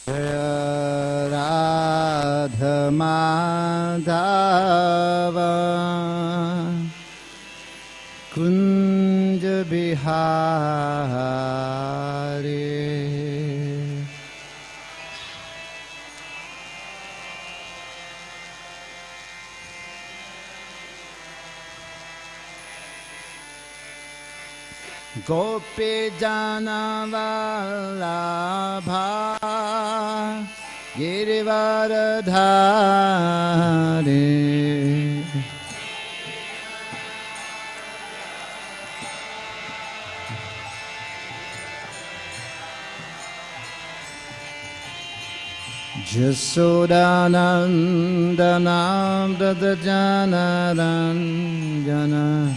Radha Madhava Kunja Bihari Gopi Jana Vallabha Girivaradhari Jasodanandanam Radajanaranjana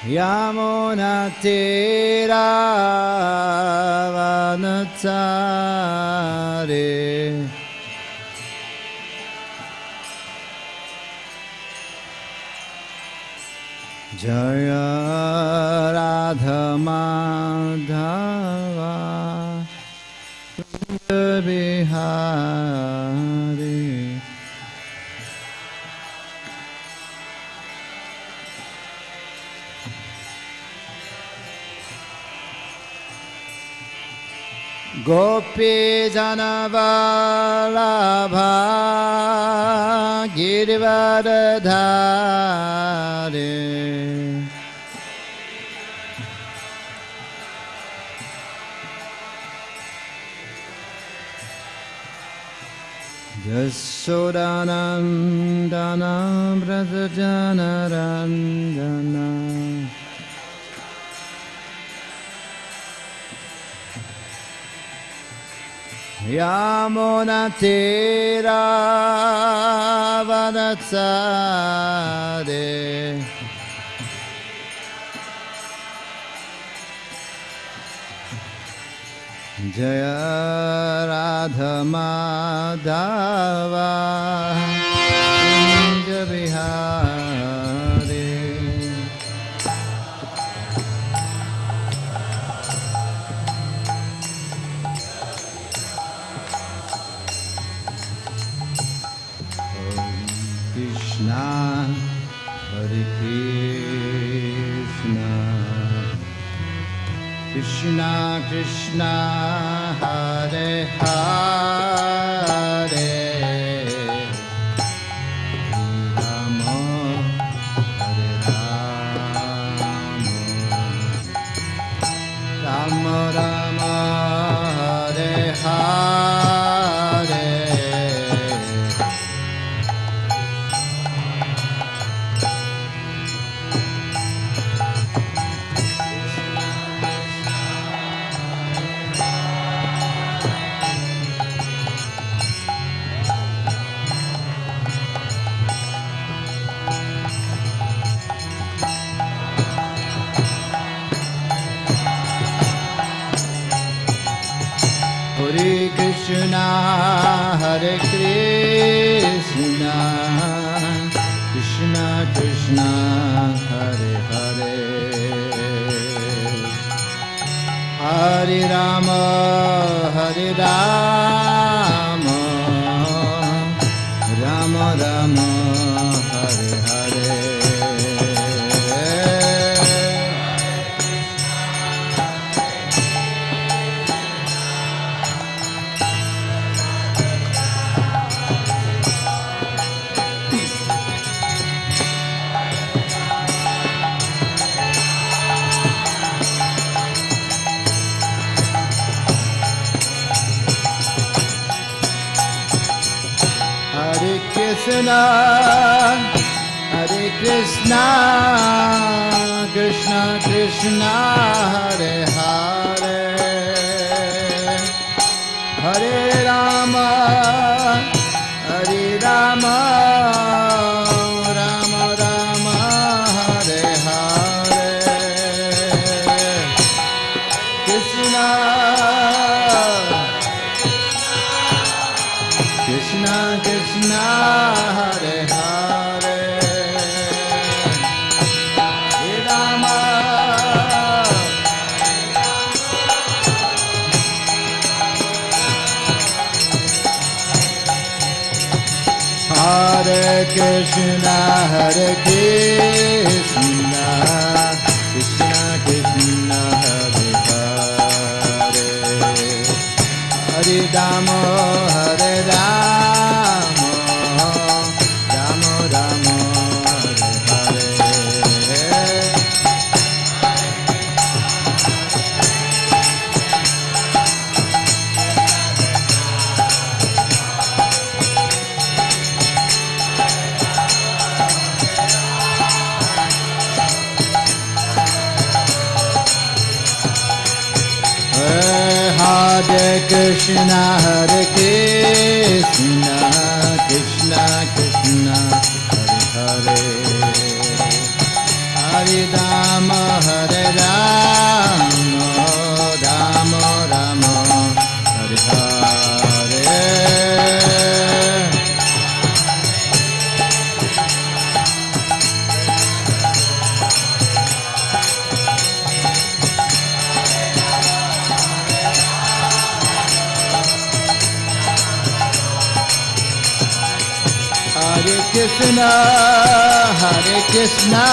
Yamuna Tira Vanatari Jaya Radha Madhava Bihari Gopi Jana Vallabha Girivaradhari Jasodanandanam Brajanaranjana Yamuna Tira Vanatsade Jaya Radha Madhava Kunja Bihari Krishna Hare Krishna Krishna Krishna Hare Hare Rama Hare Rama Rama Rama Hare Hare Hare Krishna, Hare Krishna, Krishna Krishna, Hare Hare, Hare Rama, Hare Rama, Rama Rama, Hare Hare. Krishna, Hare Krishna, Krishna Krishna, Hare Hare, Hare Rama, Hare Rama, Rama Rama, Hare Hare, Krishna, Krishna Krishna, Hare Hare, Hare Rama, Krishna, Hare Krishna, Krishna Krishna, Hare Hare, Hare Rama, Hare Rama, Rama Rama, Hare Hare. Hare Krishna, Hare Krishna, Krishna Krishna, Hare Hare, Hare Rama, Hare Rama, Rama Rama, Hare Hare. Hare Krishna, Hare Krishna,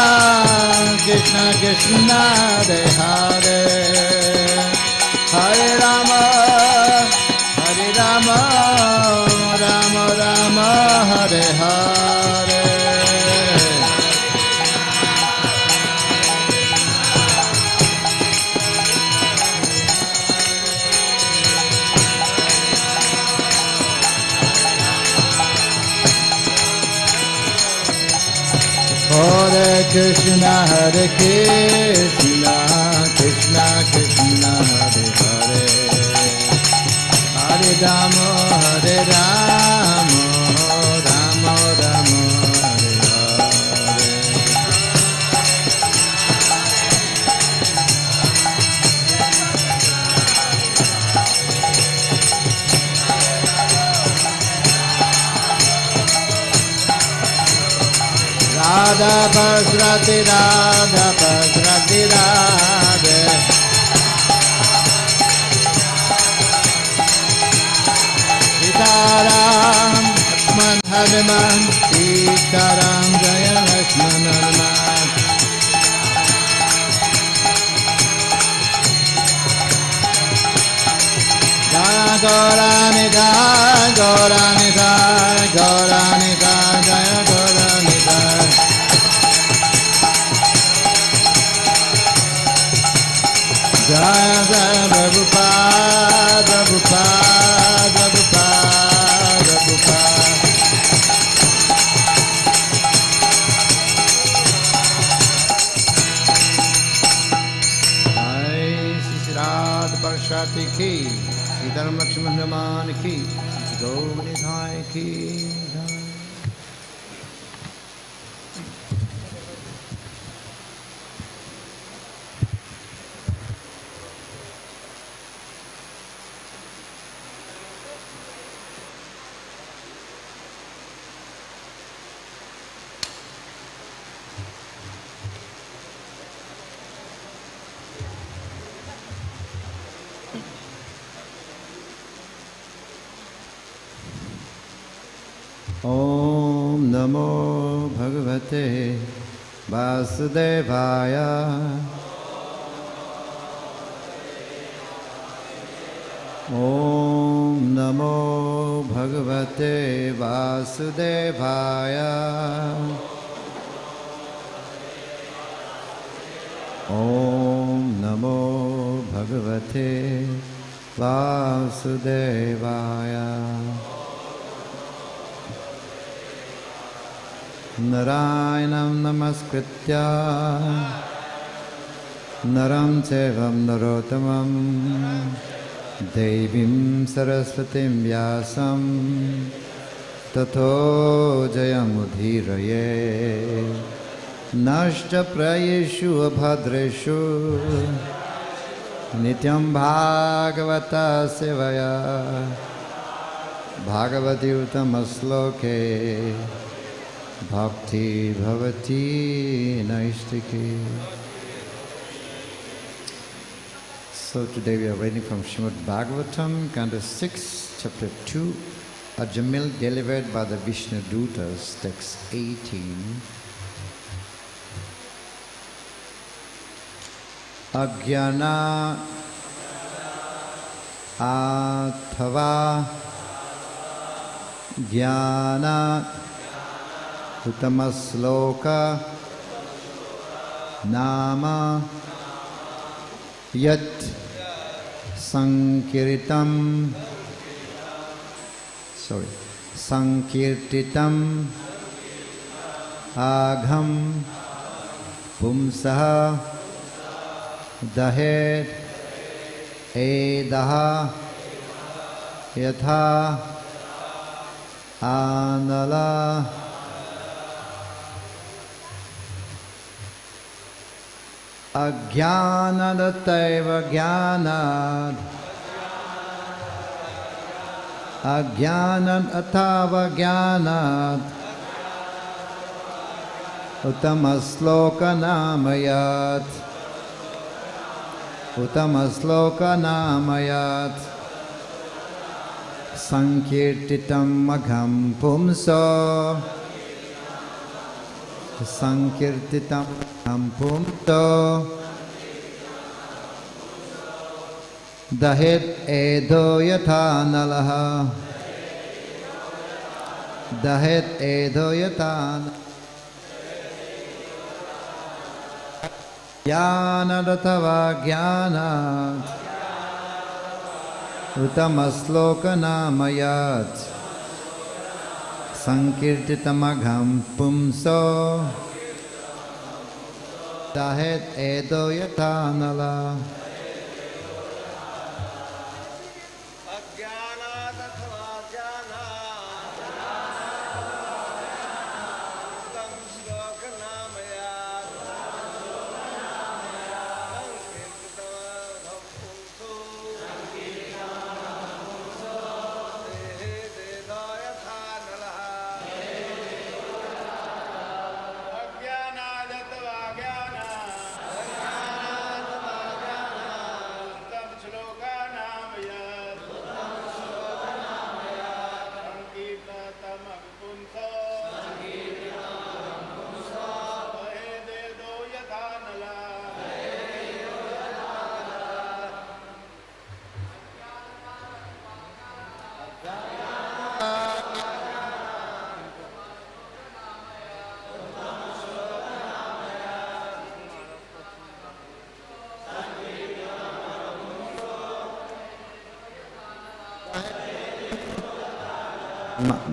Krishna Krishna, Hare Hare, Hare Rama, Hare Rama, Rama Rama, Hare Hare. Hare Krishna, Hare Krishna, Krishna Krishna, Hare Hare, Hare Rama, Hare Rama, Rama Rama, Hare Hare. Radha Parthasarthi, Radha Parthasarthi, Radha. Sitaram, Lakshman Hanuman, Sitaram Jaya Lakshman Hanuman. Jaya Gauranidha, Gauranidha, Gauranidha, Jaya Gauranidha. Jaya Jaya Prabhupada, Prabhupada, Prabhupada, Prabhupada. Jai Shri Radha Parthasarthi ki, Sitaram Lakshman Hanuman ki, Shri Gauranidha ki. Om Namo Bhagavate Vasudevaya. Om Namo Bhagavate Vasudevaya. Om Namo Bhagavate Vasudevaya. Narayanam namaskritya naram chevam narottamam devim saraswatim vyasam tato jayamudhiraye nashcha prayeshu abhadreshu nityam bhagavata sevaya bhagavati uttamasloke bhakti bhavati naistiki. So today we are reading from Srimad Bhagavatam, Canto 6, Chapter 2, A Jamil delivered by the Vishnu Dutas, text 18. Agyana athava jnana uttamasloka nama yat sankirtitam agham pumsaha dahet edaha yatha anala ajnanadataiva jnanad ajnanad athava jnanad uttamasloka namayat sankirtitam magham pumso dahet edo yatha nalaha jnanadatava jnanat uttamasloka namayat sankirtitamagham pumso dahet edo yatha nala.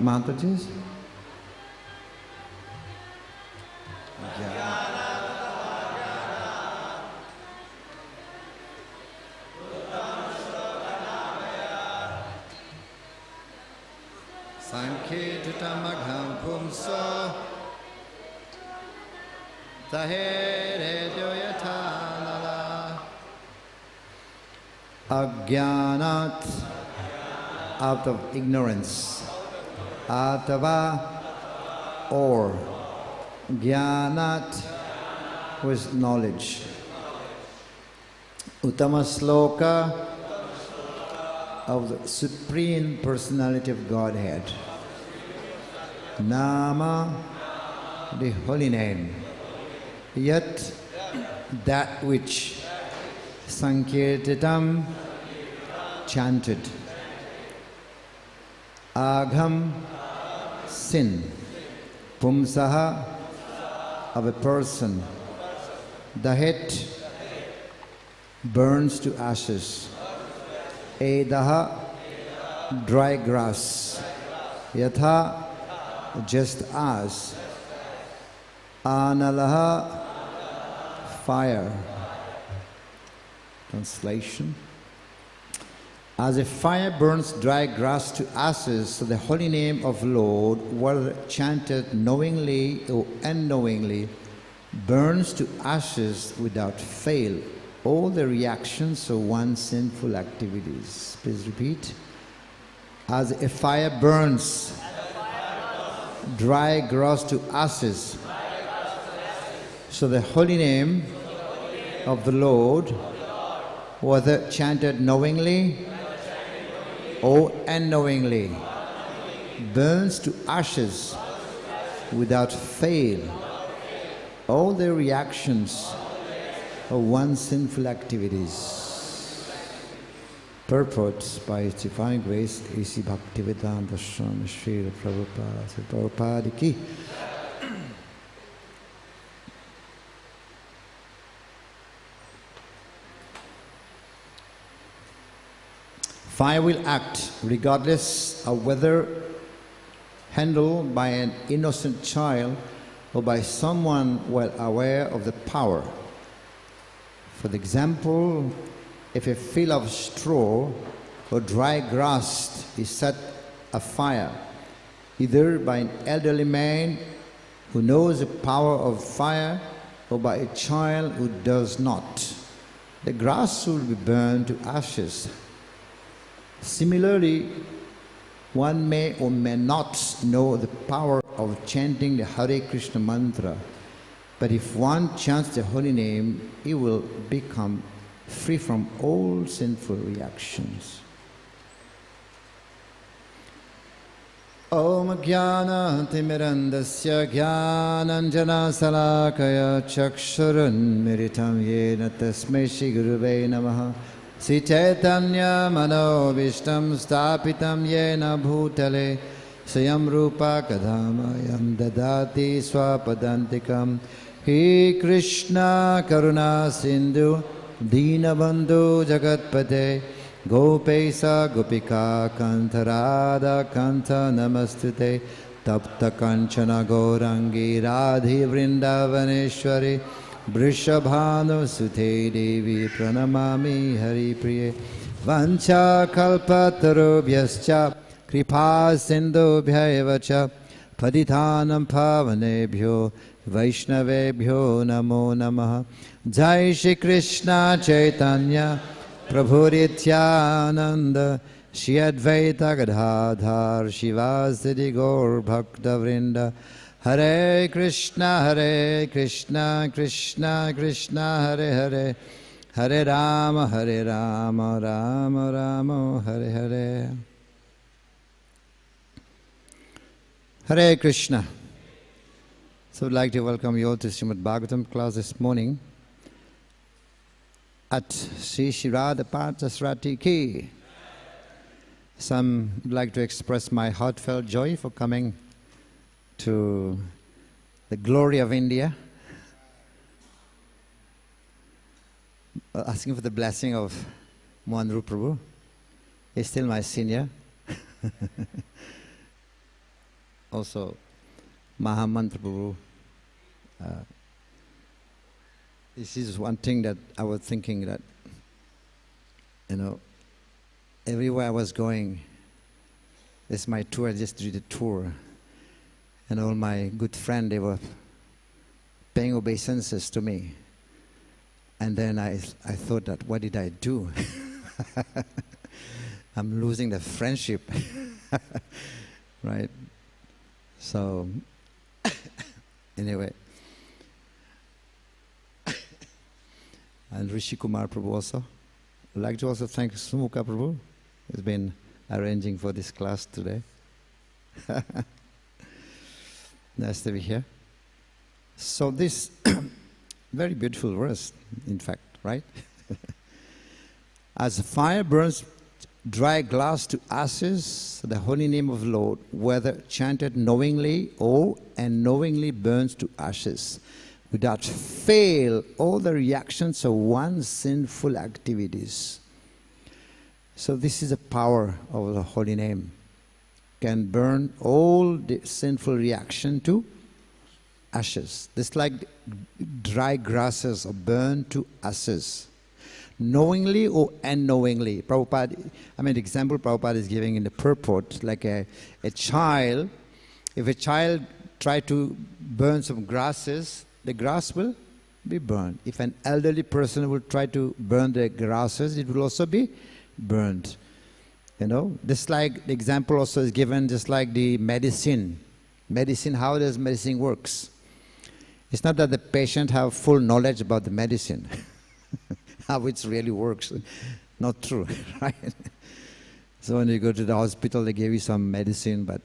Mataji's? Sankirtitamagham pumso tahere doyatanala ajnanat, out of ignorance, atava, or jnanat, with knowledge, uttamasloka, of the Supreme Personality of Godhead, nama, the holy name, yet that which sankirtitam, chanted, agham, sin, pumsaha, of a person, dahet, burns to ashes, edaha, dry grass, yatha, just as, analaha, fire. Translation: as a fire burns dry grass to ashes, so the holy name of Lord, whether chanted knowingly or unknowingly, burns to ashes without fail all the reactions of one's sinful activities. Please repeat. As a fire burns dry grass to ashes, so the holy name of the Lord, whether chanted knowingly or unknowingly, burns to ashes without fail all the reactions of one's sinful activities. Purport by His Divine Grace, A.C. Bhaktivedanta Swami Srila Prabhupada. Sri Prabhupada ki. Fire will act regardless of whether handled by an innocent child or by someone well aware of the power. For example, if a field of straw or dry grass is set afire, either by an elderly man who knows the power of fire or by a child who does not, the grass will be burned to ashes. Similarly, one may or may not know the power of chanting the Hare Krishna mantra, but if one chants the holy name, he will become free from all sinful reactions. Om Jnana Timirandasya Jnananjana Salakaya Chakshurun Miritam Yena Tasmai Shri Guruve Namaha Sri Chaitanya Mano Vishtam Stapitam Yena Bhutale Swayam Rupa Kadhamayam Dadati Swapadantikam He Krishna Karuna Sindhu Dinabandhu Jagatpate Gopesa Gopika Kanta Radha Kanta Namastute Tapta Kanchana Gaurangi Radhi Vrindavaneshwari Vrishabhanu Sute Devi Pranamami Hari Priye Vancha Kalpatarubhyascha Kripa Sindhubhyaevacha Padithanam Pavanebhyo Vaishnavebhyo Namo Namaha Jai Shri Krishna Chaitanya Prabhu Nityananda Shri Advaita Gadadhar Shivasadi Gaur Bhakta Vrinda Hare Krishna Krishna Krishna Hare Hare Hare Rama Rama Rama Hare Hare. Hare Krishna. So I'd like to welcome you all to Srimad Bhagavatam class this morning at Sri Radha Parthasarthi ki. Some would like to express my heartfelt joy for coming to the glory of India, asking for the blessing of Mohan Rup Prabhu. He's still my senior. Also, Mahamantra Prabhu. This is one thing that I was thinking that, everywhere I was going, this is my tour, I just did a tour. And all my good friends, they were paying obeisances to me. And then I thought that, what did I do? I'm losing the friendship. Right? So, anyway. And Rishi Kumar Prabhu also. I'd like to also thank Sumukha Prabhu, who's been arranging for this class today. Nice to be here. So this very beautiful verse, in fact, right? As fire burns dry glass to ashes, the holy name of the Lord, whether chanted knowingly or unknowingly, burns to ashes without fail all the reactions of one's sinful activities. So this is the power of the holy name. Can burn all the sinful reaction to ashes. This like dry grasses are burned to ashes. Knowingly or unknowingly. Prabhupada, example Prabhupada is giving in the purport, like a child, if a child try to burn some grasses, the grass will be burned. If an elderly person will try to burn the grasses, it will also be burned. This like the example also is given just like the medicine. Medicine, how does medicine works? It's not that the patient have full knowledge about the medicine, how it really works. Not true, right? So when you go to the hospital, they give you some medicine, but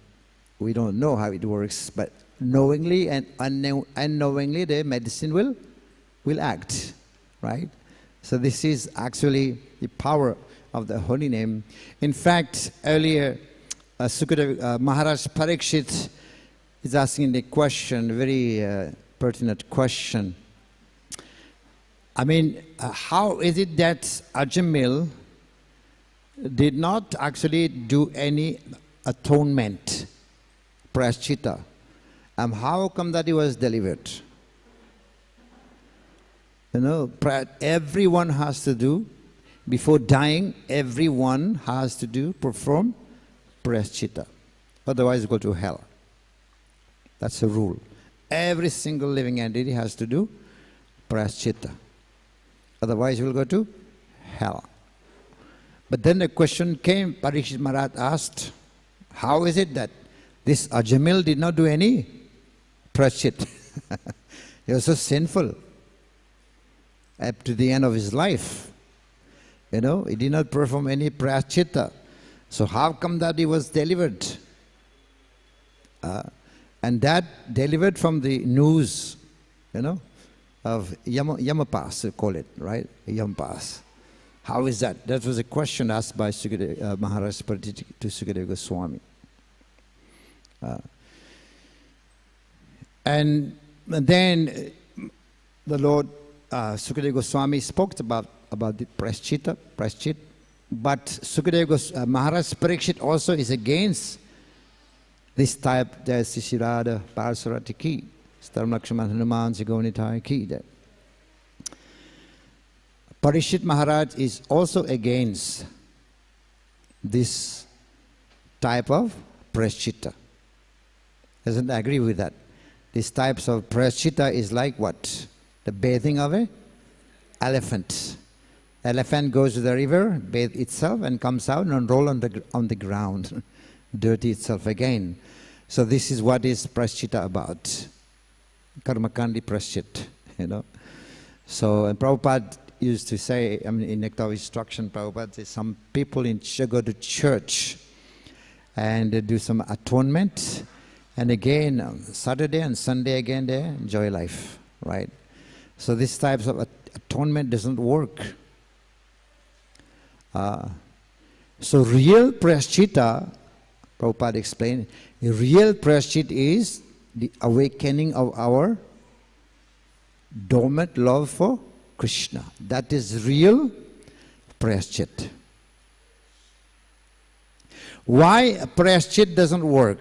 We don't know how it works, but knowingly and unknowingly the medicine will act, right? So this is actually the power of the holy name. In fact, earlier, Maharaj Parikshit is asking the question, very pertinent question. I mean, how is it that Ajamil did not actually do any atonement, praschita? How come that he was delivered? You know, everyone has to do, before dying, everyone has to perform praschita. Otherwise go to hell. That's a rule. Every single living entity has to do praschita. Otherwise you will go to hell. But then the question came, Parikshit Maharaj asked, how is it that this Ajamil did not do any praschita? He was so sinful up to the end of his life. You know, he did not perform any praschita. So how come that he was delivered? And that delivered from the noose, you know, of Yamapas, you call it, right? Yamapas. How is that? That was a question asked by Maharaj Parthasarthi to Sukadeva Goswami. And then the Lord Sukadeva Goswami spoke about the praschita, but Sukadeva Maharaj Parikshit also is against this type. There's Sri Radha, Parthsarathi ki, Staram Lakshman Hanuman Sigonitai ki. Parikshit Maharaj is also against this type of praschita. Doesn't agree with that. These types of praschita is like what? The bathing of an elephant. Elephant goes to the river, bathe itself, and comes out and roll on the ground, dirty itself again. So this is what is praschita about. Karma Kandi praschit, you know. So and Prabhupada used to say, I mean, in Nectar of Instruction, Prabhupada says some people go to church and they do some atonement, and again on Saturday and Sunday again they enjoy life, right? So these types of atonement doesn't work. So real praschita, Prabhupada explained, real praschita is the awakening of our dormant love for Krishna. That is real praschita. Why praschita doesn't work?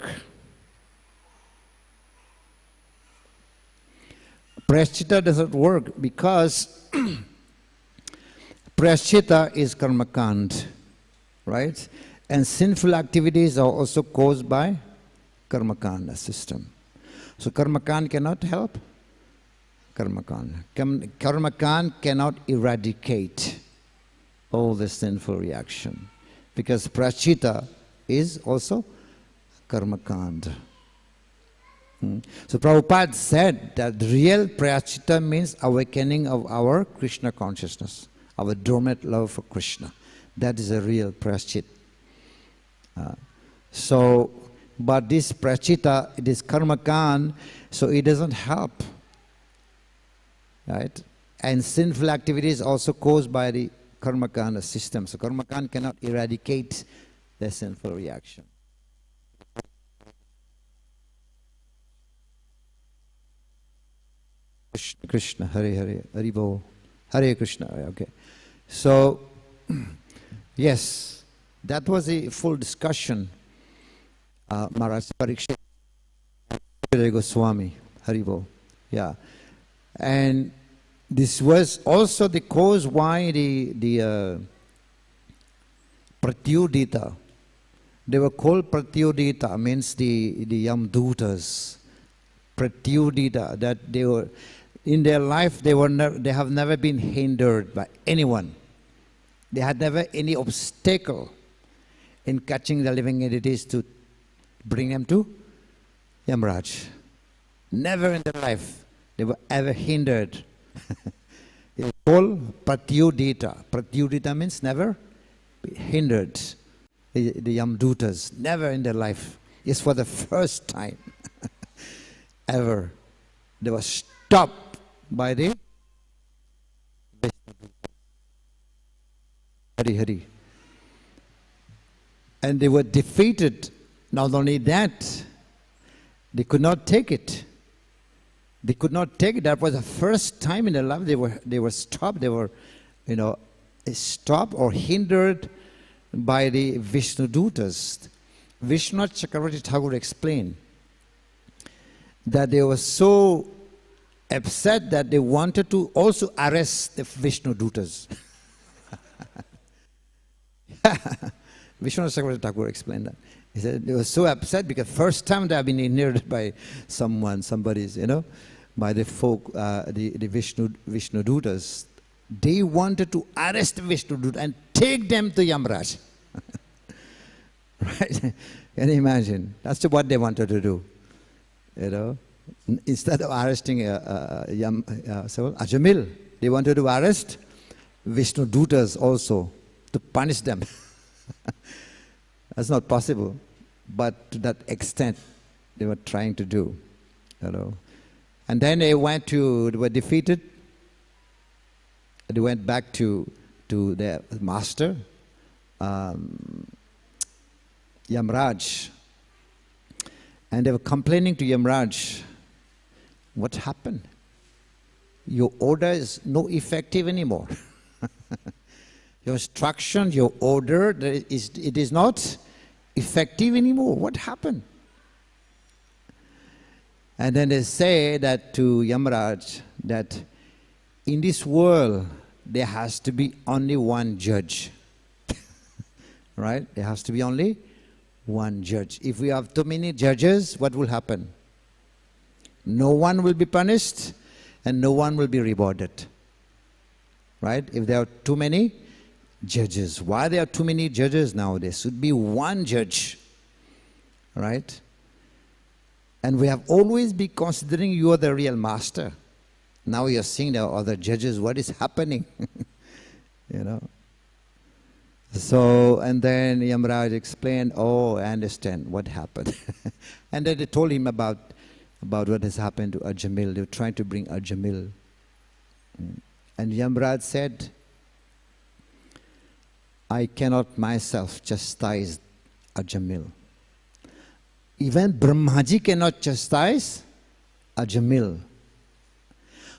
Praschita doesn't work because praschita is karmakand, right? And sinful activities are also caused by karmakanda system. So karmakand cannot help karmakand. Karmakand cannot eradicate all the sinful reaction because praschita is also karmakand. So Prabhupada said that real praschita means awakening of our Krishna consciousness, our dormant love for Krishna. That is a real praschita. But this praschita, it is karmakan, so it doesn't help, right? And sinful activities also caused by the karmakan system. So karmakan cannot eradicate the sinful reaction. Krishna, Hare Hare, Haribo, Hare Krishna. Okay, so yes, that was a full discussion. Maharaj Parikshit, Goswami, Haribo, yeah, and this was also the cause why the Proteudita, they were called Proteudita, means the Yamdutas. Proteudita, that they were in their life they have never been hindered by anyone. They had never any obstacle in catching the living entities to bring them to Yamaraj. Never in their life they were ever hindered. They were called Proteudita. Proteudita means never hindered. The Yamdutas, never in their life Yes, for the first time ever, they were stopped by the Hare. And they were defeated. Not only that, they could not take it. They could not take it. That was the first time in their life they were stopped. They were, stopped or hindered by the Vishnudutas. Vishwanath Chakravarti Thakur explained that they were so upset that they wanted to also arrest the Vishnudutas. Vishwanath Chakravarti Thakur explained that. He said they were so upset because first time they have been hindered by somebody's, by the folk, the Vishnudutas. They wanted to arrest the Vishnudutas and take them to Yamraj. Right? Can you imagine? That's what they wanted to do. Instead of arresting Ajamil, they wanted to arrest Vishnudutas also to punish them. That's not possible, but to that extent they were trying to do. And then they were defeated. They went back to their master, Yamraj, and they were complaining to Yamraj, what happened? Your order is no effective anymore. Your instruction, your order, it is not effective anymore. What happened? And then they say that to Yamraj, that in this world, there has to be only one judge. Right? There has to be only one judge. If we have too many judges, what will happen? No one will be punished and no one will be rewarded. Right? If there are too many judges. Why there are too many judges now? There should be one judge. Right? And we have always been considering you are the real master. Now you are seeing the other judges. What is happening? So, and then Yamraj explained, oh, I understand what happened. And then they told him about what has happened to Ajamil. They were trying to bring Ajamil. And Yamraj said, I cannot myself chastise Ajamil. Even Brahmaji cannot chastise Ajamil.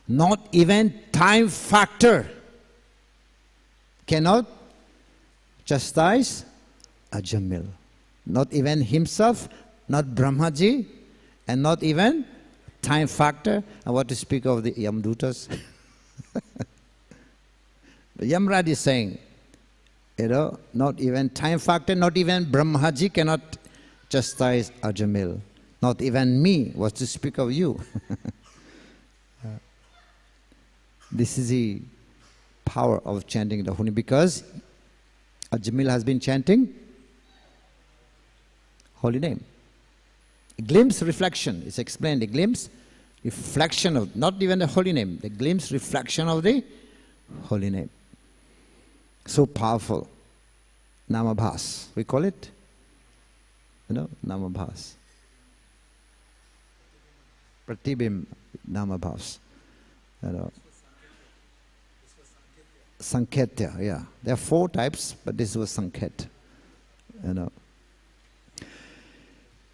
Not even time factor cannot chastise Ajamil. Not even himself, not Brahmaji, and not even time factor. And what to speak of the Yamdutas? Yamraj is saying, not even time factor, not even Brahmaji cannot chastise Ajamil. Not even me, what to speak of you? This is the power of chanting the holy name, because Ajamil has been chanting holy name. A glimpse reflection is explained. A glimpse reflection of, not even the holy name, the glimpse reflection of the holy name. So powerful. Namabhas, we call it. Namabhas. Pratibim Namabhas. Sanketya, yeah. There are 4 types, but this was Sanket.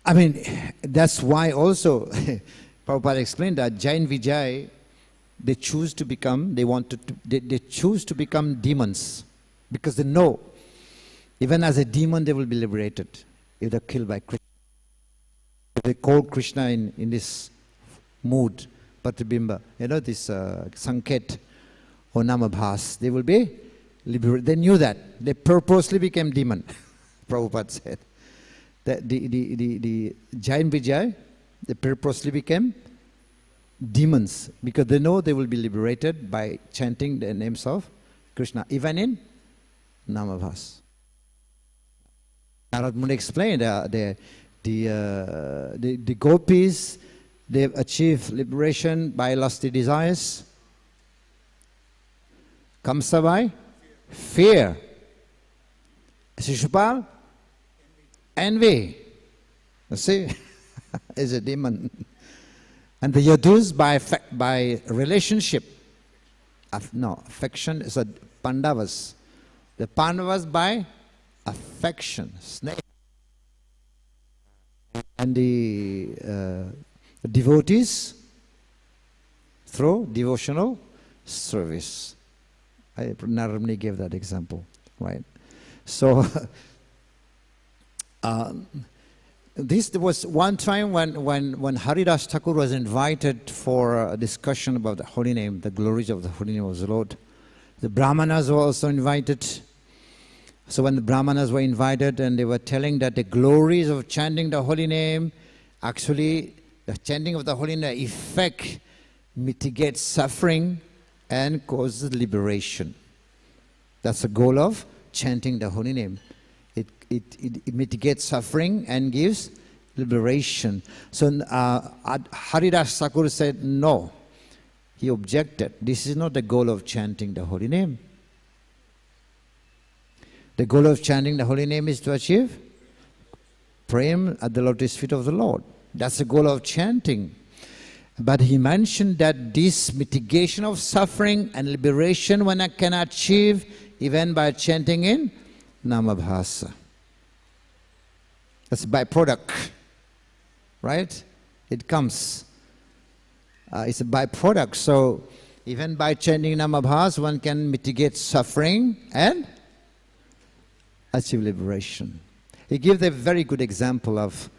I mean, that's why also Prabhupada explained that Jain Vijay, they choose to become demons, because they know even as a demon they will be liberated if they're killed by Krishna. If they call Krishna in this mood, Patibimba, this Sanket or Namabhas, they will be liberated. They knew that. They purposely became demon. Prabhupada said that the Jain Vijay, they purposely became demons because they know they will be liberated by chanting the names of Krishna, even in Namabhas. Narad Muni explained the gopis, they have achieved liberation by lusty desires. Kamsa by fear. Shishupal, envy. You see, is a demon. And the Yadus by relationship, affection is a Pandavas. The Pandavas by affection, snake. And the devotees through devotional service. I Narmani gave that example, right? So, this was one time when Haridas Thakur was invited for a discussion about the holy name, the glories of the holy name of the Lord. The Brahmanas were also invited. So when the Brahmanas were invited and they were telling that the glories of chanting the holy name, actually the chanting of the holy name effect mitigates suffering and causes liberation. That's the goal of chanting the holy name. It mitigates suffering and gives liberation. So Haridas Thakur said no. He objected. This is not the goal of chanting the holy name. The goal of chanting the holy name is to achieve prem at the lotus feet of the Lord. That's the goal of chanting. But he mentioned that this mitigation of suffering and liberation one can achieve even by chanting in Namabhasa. That's a byproduct, right? It comes. It's a byproduct. So even by chanting Namabhasa, one can mitigate suffering and achieve liberation. He gives a very good example of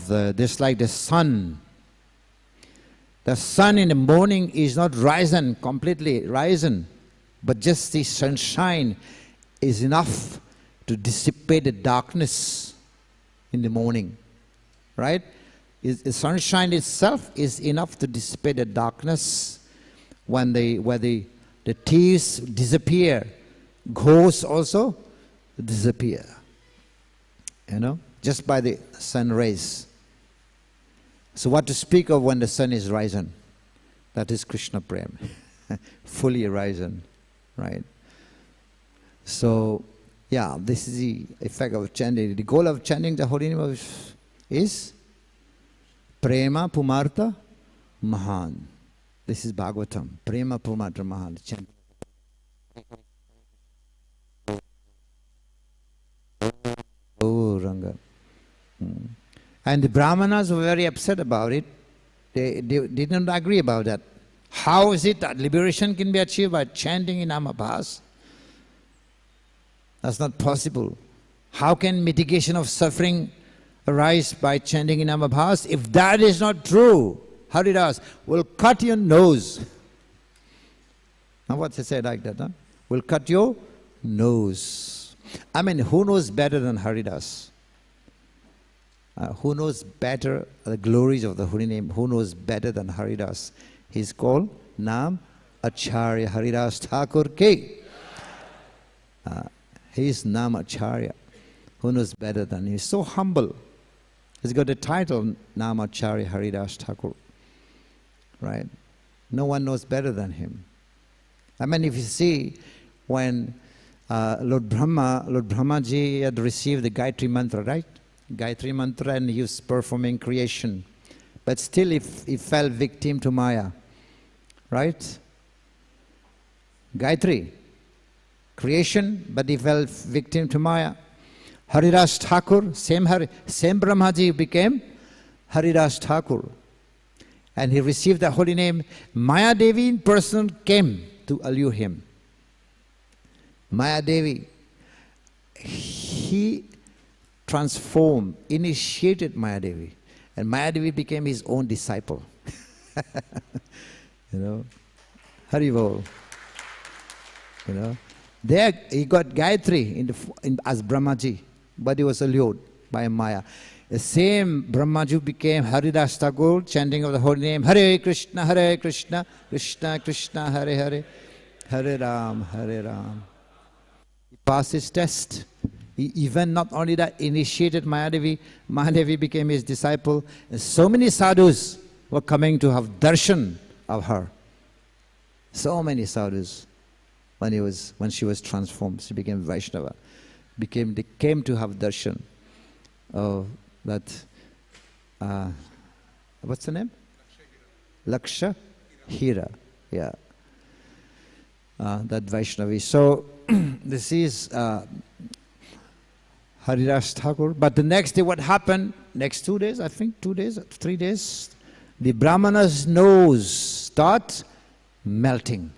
this, like the sun. The sun in the morning is not risen, completely risen, but just the sunshine is enough to dissipate the darkness in the morning, right? The sunshine itself is enough to dissipate the darkness. Where the thieves disappear, ghosts also disappear, just by the sun rays. So what to speak of when the sun is risen? That is Krishna Prem, fully risen, right? So, yeah, this is the effect of chanting. The goal of chanting the holy name is Prema Pumartha Mahan. This is Bhagavatam. Prema Pumartha Mahan. Chanting. Oh, Ranga. And the Brahmanas were very upset about it. They didn't agree about that. How is it that liberation can be achieved by chanting in Namabhasa? That's not possible. How can mitigation of suffering arise by chanting in Namabhasa? If that is not true, Haridas will cut your nose. Now what they say like that, huh? Will cut your nose. I mean, who knows better than Haridas? Who knows better the glories of the holy name? Who knows better than Haridas? He's called Nam Acharya Haridas Thakur Ke. He is Nam Acharya. Who knows better than him? He's so humble. He's got the title Nam Acharya Haridas Thakur. Right? No one knows better than him. I mean, if you see when Lord Brahmaji had received the Gayatri Mantra, right? Gayatri Mantra, and he was performing creation. But still he fell victim to Maya. Right? Gayatri, creation, but he fell victim to Maya. Haridas Thakur, same Brahmaji became Haridas Thakur. And he received the holy name. Maya Devi in person came to allure him. Maya Devi, he transformed, initiated Maya Devi. And Maya Devi became his own disciple. Haribol. There he got Gayatri as Brahmaji, but he was allured by Maya. The same Brahmaji became Haridas Thakur, chanting of the holy name, Hare Krishna, Krishna Krishna, Hare Hare, Hare Ram, Hare Ram. He passed his test. He even not only that initiated Mahadevi became his disciple. And so many sadhus were coming to have darshan of her. So many sadhus. When she was transformed, she became Vaishnava. They came to have darshan of that what's the name? Laksha Hira. Yeah. That Vaishnavi. So this is Haridas Thakur. But the next day what happened? Next 2 days, I think, 2 days, 3 days, the Brahmana's nose start melting.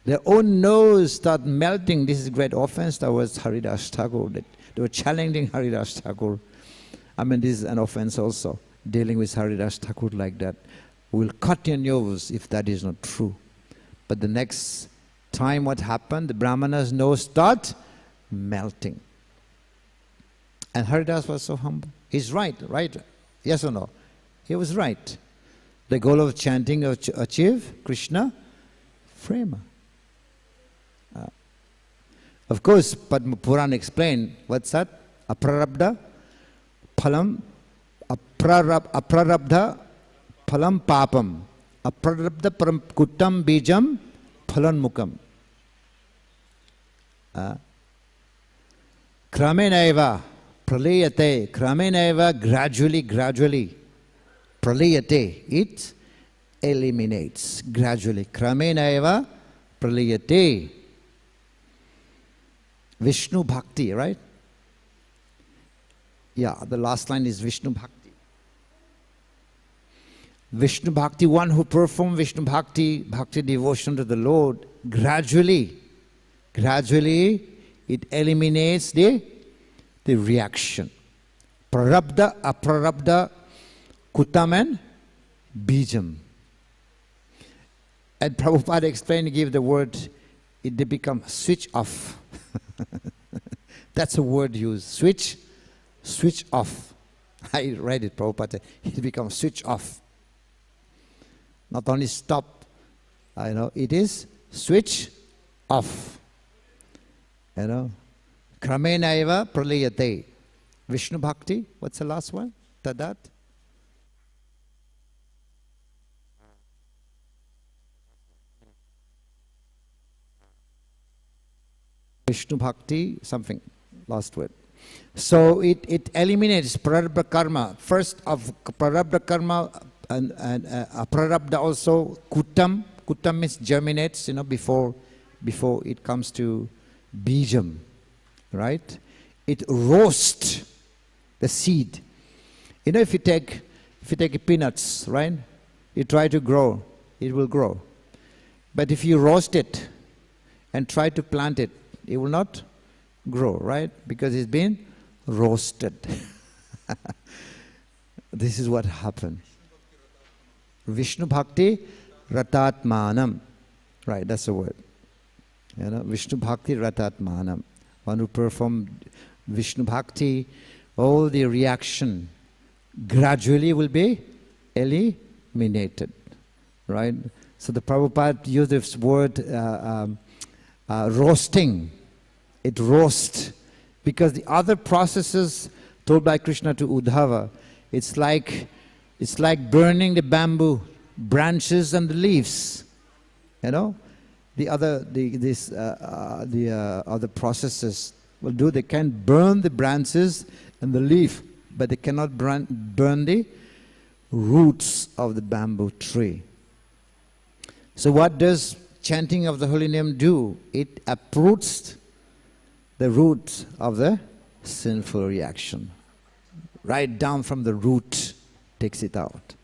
Their own nose start melting. This is great offense towards Haridas Thakur. They were challenging Haridas Thakur. I mean, this is an offense also, dealing with Haridas Thakur like that. We'll cut your nose if that is not true. But the next time what happened, the Brahmana's nose start melting. And Haridas was so humble. He's right? Yes or no? He was right. The goal of chanting is to achieve Krishna Prema. Of course, Padma Purana explained, what's that? Aprarabdha phalam, aprarabdha phalam papam, aprarabdha param kuttam bijam phalan mukam. Kramenaiva pralayate, kramenaiva gradually, pralayate, it eliminates gradually. Kramenaiva pralayate. Vishnu Bhakti, right? Yeah, the last line is Vishnu Bhakti. Vishnu Bhakti, one who performs Vishnu Bhakti, bhakti devotion to the Lord, gradually it eliminates the reaction. Prarabdha, aprarabdha, kutam and bijam. And Prabhupada explained, give the word, they become switch off. That's a word used. Switch off. I read it, Prabhupada. It becomes switch off. Not only stop, it is switch off. Kramena eva pralayate. Vishnu Bhakti, what's the last one? Tadat? Vishnu Bhakti, something, last word. So it eliminates prarabdha karma. First of prarabdha karma and prarabdha also kutam. Kutam means germinates, before it comes to bijam, right? It roasts the seed. If you take peanuts, right? You try to grow, it will grow. But if you roast it and try to plant it, it will not grow, right? Because it's been roasted. This is what happened. Vishnu Bhakti Ratatmanam. Right, that's the word. Vishnu Bhakti Ratatmanam. One who performs Vishnu Bhakti, all the reaction gradually will be eliminated. Right? So the Prabhupada used this word roasting. It roasts, because the other processes told by Krishna to Uddhava, it's like burning the bamboo branches and the leaves. The other processes will do. They can burn the branches and the leaf, but they cannot burn the roots of the bamboo tree. So what does chanting of the holy name do? It uproots the root of the sinful reaction. Right down from the root, takes it out.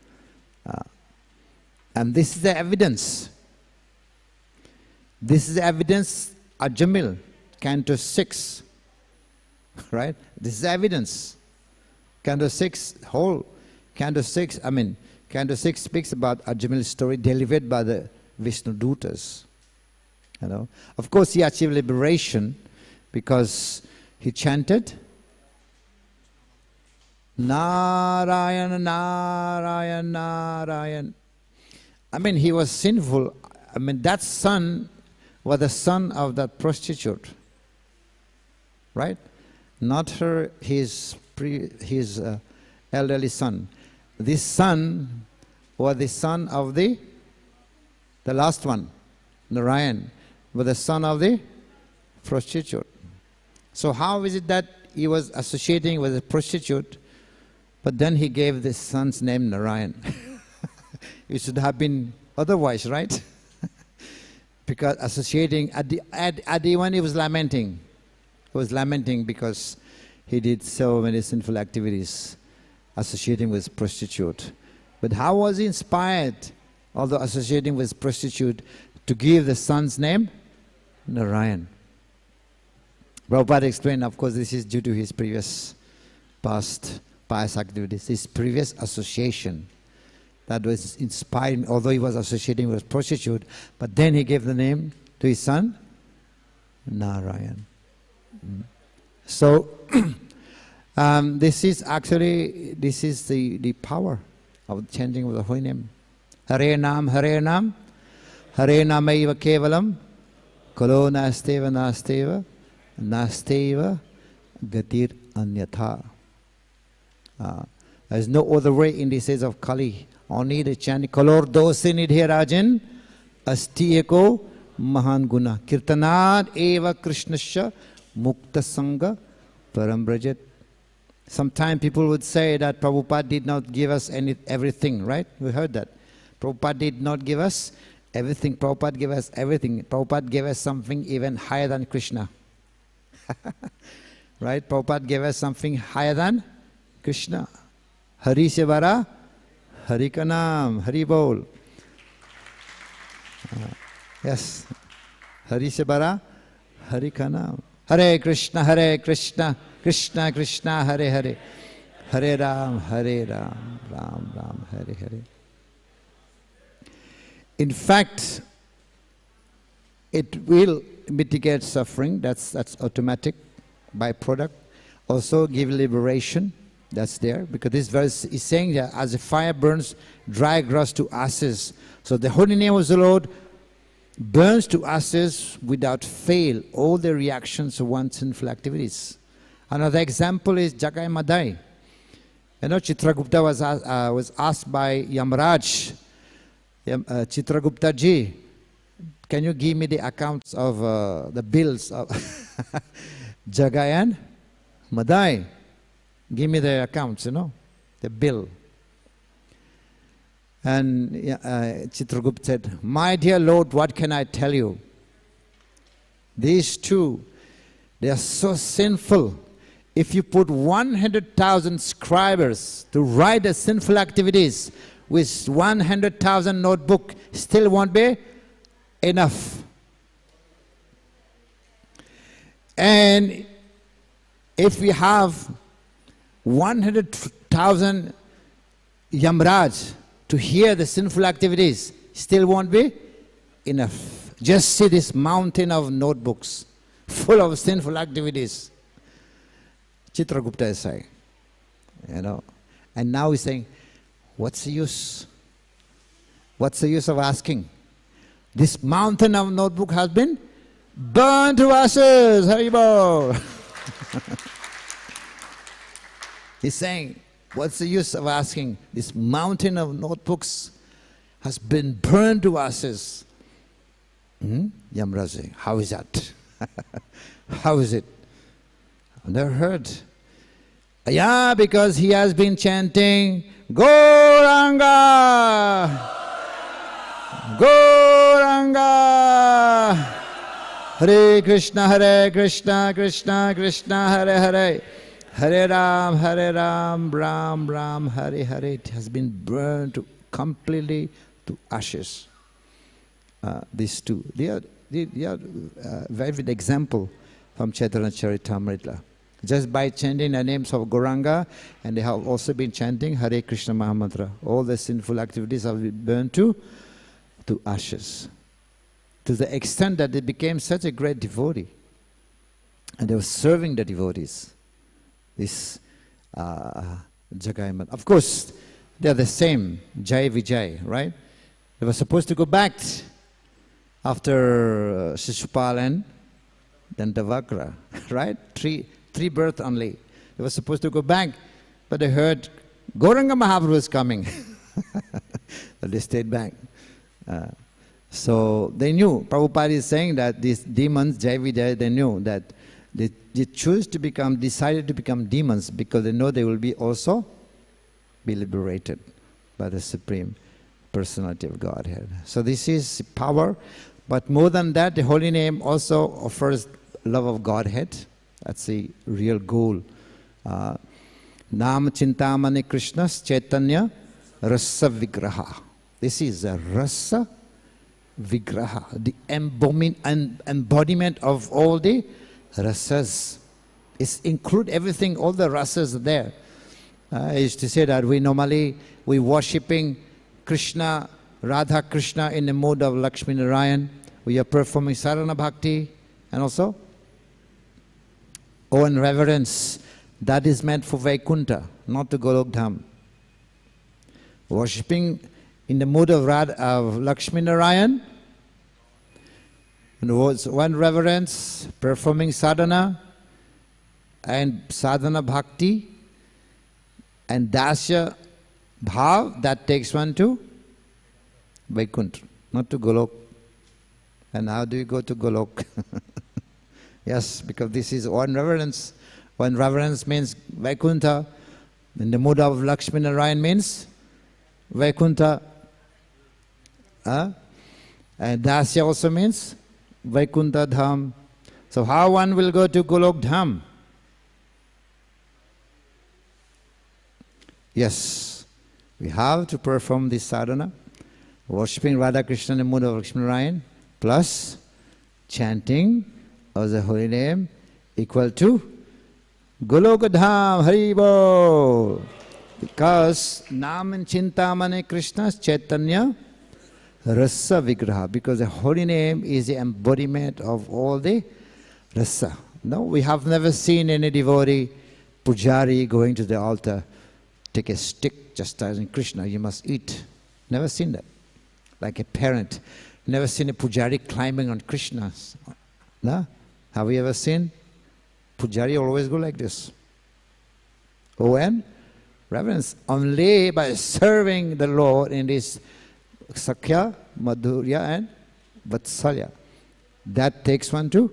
And this is the evidence. This is the evidence, Ajamil, Canto 6. Right? This is the evidence. Canto 6, Canto 6, Canto 6 speaks about Ajamil's story delivered by the Vishnu Dutas. Of course, he achieved liberation because he chanted Narayana, Narayana, Narayana. He was sinful. That son was the son of that prostitute. Right? Not his elderly son. This son was the son of the last one, Narayan, was the son of the prostitute. So how is it that he was associating with a prostitute But then he gave the son's name Narayan. It should have been otherwise, right? Because associating, at the when he was lamenting because he did so many sinful activities, associating with prostitute. But how was he inspired, although associating with prostitute, to give the son's name? Narayan. Prabhupada explained, of course, this is due to his previous past pious activities, his previous association that was inspiring, although he was associating with prostitute, but then he gave the name to his son, Narayan. So, this is the power of chanting of the holy name. Hare Nam, Hare Nam, Hare Namaiva Kevalam, Kalo Nasteva Nasteva, Nasteva Gatir Anyatha. There is no other way in the days of Kali. Only the chanting. Kalor dosi nidhe rajan, asti eko mahan guna. Kirtanad eva krishnasya mukta sangha parambrajat. Sometimes people would say that Prabhupada did not give us everything, right? We heard that. Prabhupada did not give us everything. Prabhupada gave us everything. Prabhupada gave us something even higher than Krishna. Right? Prabhupada gave us something higher than Krishna. Hari se bara, Hari ka naam, Hari bol. Yes. Hari se bara, Hari ka naam. Hare Krishna, Krishna Krishna, Hare Hare. Hare Ram, Ram Ram, Hare Hare. In fact, it will mitigate suffering, that's automatic byproduct. Also give liberation. That's there, because this verse is saying that as a fire burns dry grass to ashes, so the holy name of the Lord burns to ashes without fail all the reactions of one's sinful activities. Another example is Jagai Madai. You know, Chitragupta was asked by Yamaraj, Chitragupta ji, can you give me the accounts of the bills of Jagai and Madai? Give me the accounts, you know, the bill. And Chitragupta said, my dear Lord, what can I tell you? These two, they are so sinful. If you put 100,000 scribers to write the sinful activities with 100,000 notebook, still won't be enough. And if we have 100,000 Yamraj to hear the sinful activities, still won't be enough. Just see this mountain of notebooks full of sinful activities. Chitragupta is saying, you know, and now he's saying, what's the use? What's the use of asking? This mountain of notebook has been burned to ashes. Haribol. He's saying, what's the use of asking? This mountain of notebooks has been burned to ashes. Yamraji, how is that? How is it? I've never heard. Yeah, because he has been chanting, Gauranga! Gauranga! Hare Krishna, Krishna Krishna, Hare Hare. Hare Ram, Ram Ram, Hare Hare. It has been burned completely to ashes. These two. They are very good example from Chaitanya Charitamrita. Just by chanting the names of Gauranga, and they have also been chanting Hare Krishna Mahamantra. All the sinful activities have been burned to ashes. To the extent that they became such a great devotee. And they were serving the devotees. This Jagai. Of course, they are the same, Jai Vijay, right? They were supposed to go back after Shishupal and Dandavakra, right? Three births only. They were supposed to go back, but they heard Gauranga Mahaprabhu is coming. But they stayed back. So they knew, Prabhupada is saying that these demons, Jai Vijay, they knew that they decided to become demons because they know they will be also be liberated by the Supreme Personality of Godhead. So this is power, but more than that, the holy name also offers love of Godhead. That's the real goal. Nam Chintamani Krishna's Chaitanya Rasa Vigraha. This is a Rasa Vigraha, the embodiment of all the rasas. It's include everything, all the rasas are there. I used to say that we worshipping Krishna, Radha Krishna in the mode of Lakshmi Narayan. We are performing sadhana bhakti and also awe and reverence. That is meant for Vaikuntha, not to Golok Dham. Worshipping in the mood of Lakshmi Narayan, one reverence, performing sadhana and sadhana bhakti and dasya bhav, that takes one to Vaikuntha, not to Golok. And how do you go to Golok? Yes, because this is one reverence. One reverence means Vaikuntha. In the mood of Lakshmi Narayan means Vaikuntha. And Dasya also means Vaikuntha Dham. So how one will go to Golok Dham? Yes, we have to perform this sadhana, worshipping Radha Krishna in the mood of Lakshmi Narayan, plus chanting of the holy name equal to Goloka Dham, Hari Bol. Because Nam and Chintamani Krishna's Chaitanya Rasa Vigraha. Because the holy name is the embodiment of all the rasa. No, we have never seen any devotee, pujari going to the altar, take a stick chastising Krishna, you must eat. Never seen that. Like a parent. Never seen a pujari climbing on Krishna. No? Have we ever seen? Pujari always go like this. Oh, and reverence. Only by serving the Lord in this Sakhya, Madhurya and Vatsalya. That takes one to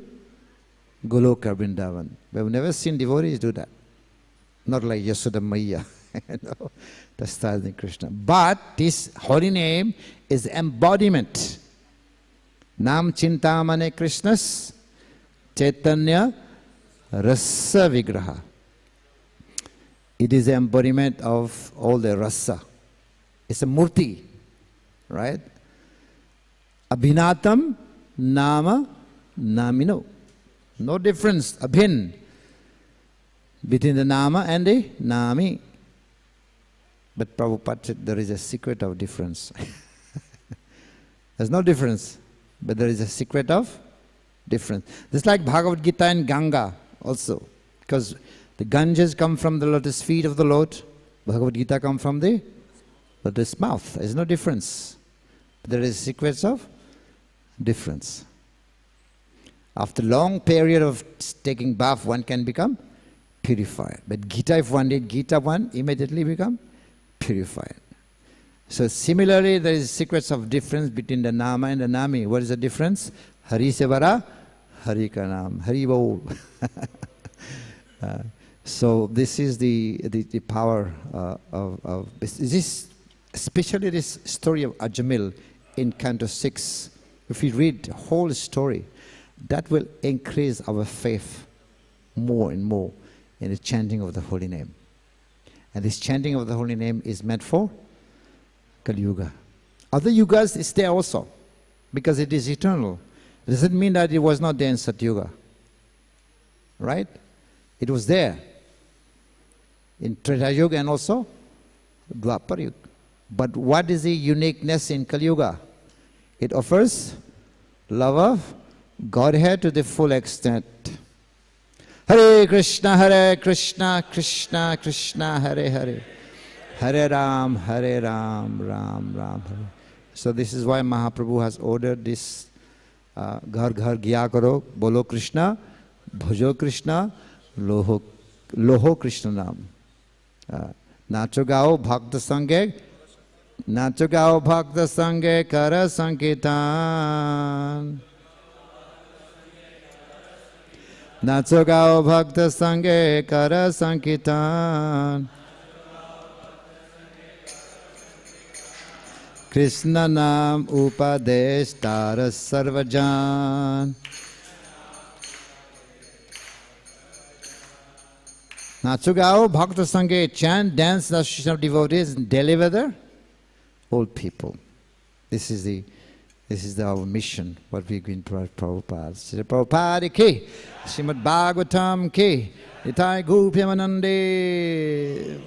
Goloka Vrindavan. We have never seen devotees do that. Not like Yasoda Maya. No, that's Radha Krishna. But this holy name is embodiment. Nam Chintamani Krishna's Chaitanya Rasa Vigraha. It is the embodiment of all the rasa. It's a murti, right? Abhinatam nama namino. No difference, abhin, between the nama and the nami. But Prabhupada said there is a secret of difference. There's no difference, but there is a secret of difference. Just like Bhagavad Gita and Ganga also. Because the Ganges come from the lotus feet of the Lord. Bhagavad Gita come from the lotus mouth. There's no difference. There is secrets of difference. After long period of taking bath, one can become purified. But Gita, if one did Gita, one immediately become purified. So similarly, there is secrets of difference between the Nama and the Nami. What is the difference? Hari Sevara, Hari Kanam, Hari Bol. So this is the power of this, especially this story of Ajamil in Canto 6. If we read the whole story, that will increase our faith more and more in the chanting of the holy name. And this chanting of the holy name is meant for Kali Yuga. Other yugas is there also, because it is eternal. It doesn't mean that it was not there in Satyuga. Right? It was there in Treta Yuga and also Dwapar Yuga. But what is the uniqueness in Kali Yuga? It offers love of Godhead to the full extent. Hare Krishna, Krishna Krishna, Hare Hare. Hare Ram, Ram Ram, Hare. So this is why Mahaprabhu has ordered this Ghar Ghar Gya Karo, Bolo Krishna, Bhajo Krishna, Loho Krishna Nam. Nacho Gao Bhakta Sange, Nacho Gao Bhakta Sange, Kara Sankitan. Nacho Gao Bhakta Sange, Kara Sankitan. Krishna Nam Upadesh Tara Sarvajan. Natsugao Bhakta Sangha, chant, dance, the association of devotees, and deliver the old people. This is our mission, what we're going to Prabhupada. Srila Prabhupada ki, Srimad Bhagavatam ki, Nitai Gopyamanande.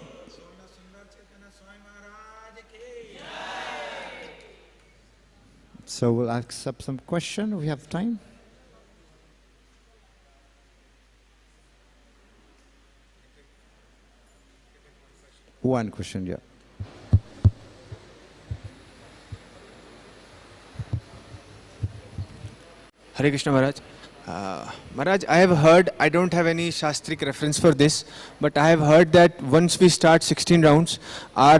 So we'll accept some question. We have time. One question, yeah. Hare Krishna Maharaj. Maharaj, I have heard, I don't have any Shastric reference for this, but I have heard that once we start 16 rounds, our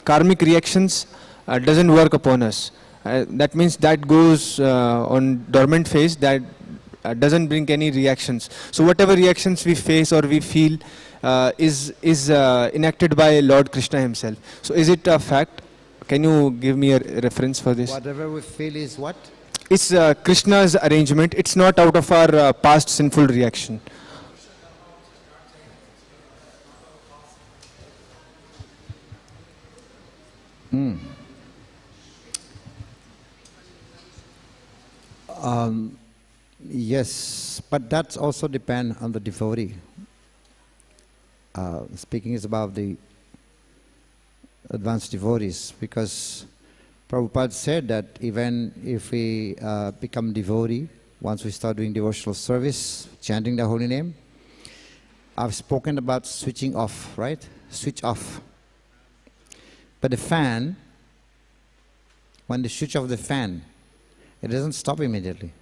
karmic reactions doesn't work upon us. That means that goes on dormant phase, that doesn't bring any reactions. So whatever reactions we face or we feel is enacted by Lord Krishna himself. So is it a fact? Can you give me a reference for this? Whatever we feel is what? It's Krishna's arrangement. It's not out of our past sinful reaction. Yes, but that also depends on the devotee. Speaking is about the advanced devotees, because Prabhupada said that even if we become devotee, once we start doing devotional service, chanting the holy name, I've spoken about switching off, right? Switch off. But the fan, when they switch off the fan, it doesn't stop immediately,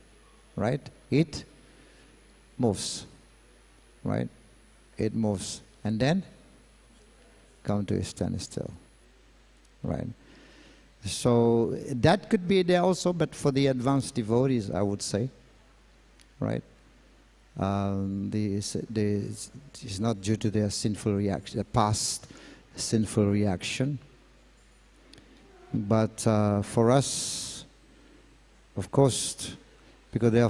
right? It moves, right? It moves. And then come to a standstill, right? So that could be there also, but for the advanced devotees, I would say, right? It's not due to their sinful reaction, the past sinful reaction. But for us, of course, because there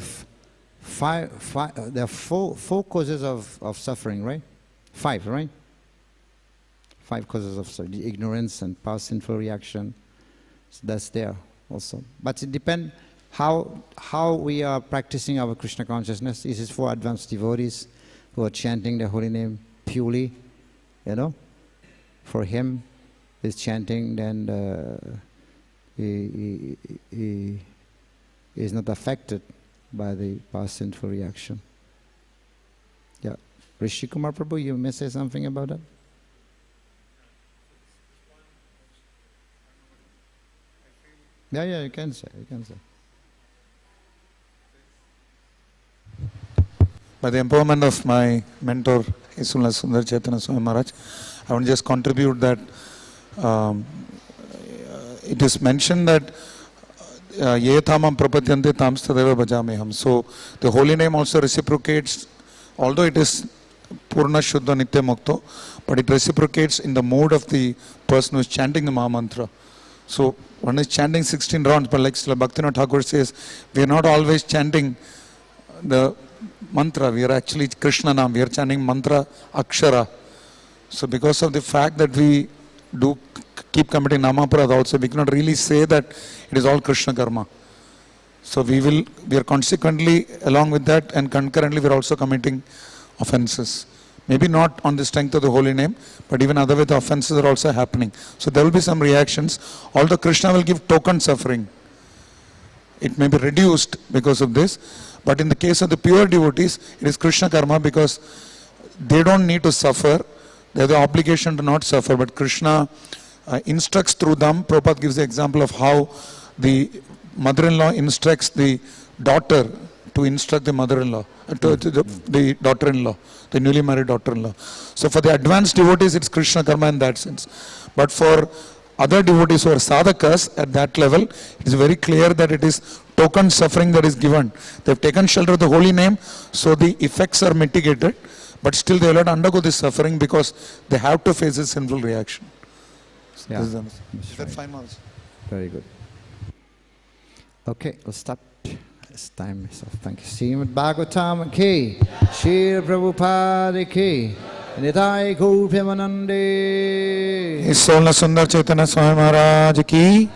are four causes of suffering, right? Five, right? 5 causes of suffering: ignorance and past sinful reaction. So that's there also. But it depends how we are practicing our Krishna consciousness. This is for advanced devotees who are chanting the holy name purely, For him, is chanting, then he is not affected by the past sinful reaction. Yeah. Rishi Kumar Prabhu, you may say something about that? Yeah, you can say. By the empowerment of my mentor, Sunder Chaitanya Swami Maharaj, I want to just contribute that it is mentioned that ye thamam prapadyante tamstadeva bhajameham. So the holy name also reciprocates, although it is Purna Shuddha Nitya Mukto, but it reciprocates in the mood of the person who is chanting the Maha Mantra. So one is chanting 16 rounds, but like Srila Bhaktivinoda Thakur says, we are not always chanting the mantra, we are actually Krishna Nam, we are chanting mantra Akshara. So because of the fact that we do keep committing Namaparad also, we cannot really say that it is all Krishna Karma. So we are consequently, along with that and concurrently, we are also committing offenses. Maybe not on the strength of the holy name, but even other way the offenses are also happening. So there will be some reactions. Although Krishna will give token suffering, it may be reduced because of this. But in the case of the pure devotees, it is Krishna Karma because they don't need to suffer. They have the obligation to not suffer. But Krishna instructs through them. Prabhupada gives the example of how the mother-in-law instructs the daughter to instruct the mother-in-law, the daughter-in-law, the newly married daughter-in-law. So for the advanced devotees, it's Krishna Karma in that sense. But for other devotees who are sadhakas at that level, it is very clear that it is token suffering that is given. They have taken shelter of the holy name, so the effects are mitigated, but still they will not undergo this suffering because they have to face a sinful reaction. So Yeah. is that fine, Maharaj? Very good. Okay, we'll stop. It's time. So thank you. Srimad Bhagavatam ki, Shri Prabhupada ki, Nitai Gopyamanande. His Soul Sunder Chaitanya Swami Maharaj ki.